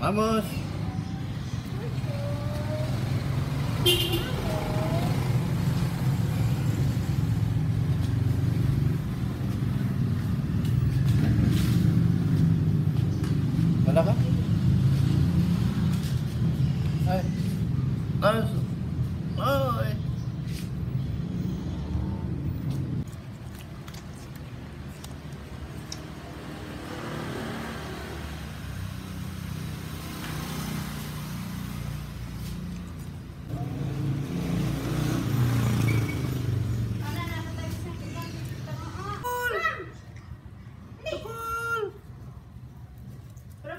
Vamos. Wala ka? Ay. Ay. Ay.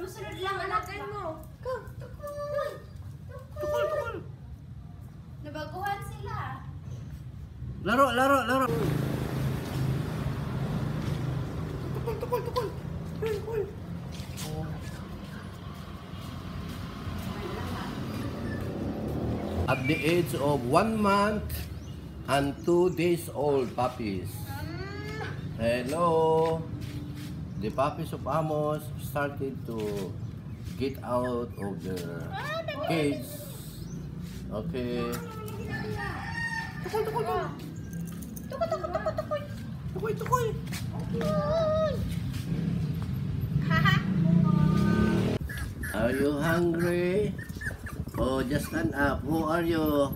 Sunod lang, anakan mo. Tukul. Tukul. Nabaguhan sila. Laro. Tukul. At the age of 1 month and 2 days old puppies. Hello. The puppies of Amos started to get out of their cage. Okay. Tukul. Are you hungry? Oh, just stand up. Who are you?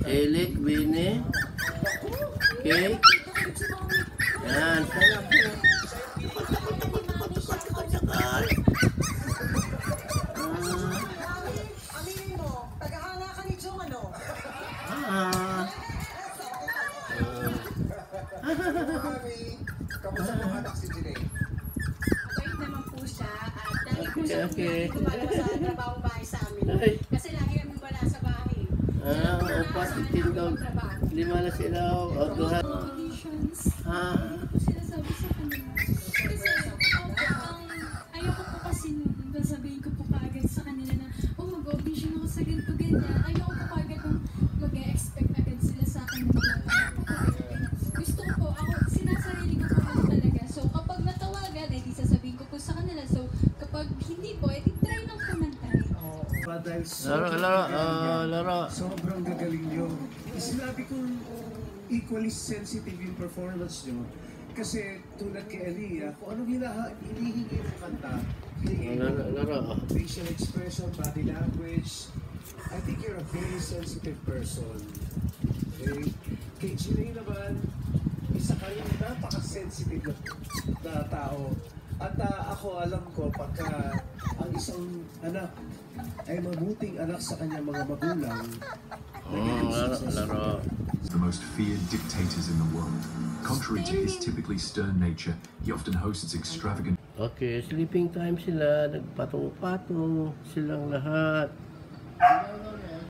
Elik, Bini? Okay. Yan, stand up. Aminin mo, tagahanga ka ni Jong, ano? Kamusta mo anak si Jire? Mabait naman po siya. At dahil po siya Okay. gumagawa sa trabaho bahay sa amin. Ay. Kasi lagi kami wala sa bahay. Positive daw. Lima na sila. O, duha. Conditions. Sinasabi sa kanila. Kasi, ayoko po kasi nung sabihin ko po kaagad sa kanila na, mag-audition ako sa ganito ganyan. Ayoko po kaagad kung mag-expect agad sila sa akin na gusto ko po, ako, sinasarili ko po lang talaga. So, kapag natawagan, edi sasabihin ko po sa kanila. So, kapag hindi po, edi try lang po ng try. Dahil Laro. sobrang gagaling nyo. Sinabi kong equally sensitive yung performance nyo. Kasi tulad kay Aliyah, kung anong hinihingi ng kanta, Laro. facial expression, body language, I think you're a very sensitive person. Okay? Kay Jire naman, isa kayong napaka-sensitive na tao. At ako, alam ko, pagka ang isang anak ay mabuting anak sa kanyang mga magulang, Laro. The most feared dictators in the world. Contrary to his typically stern nature, he often hosts extravagant Okay, sleeping time sila. Nagpatong-patong silang lahat.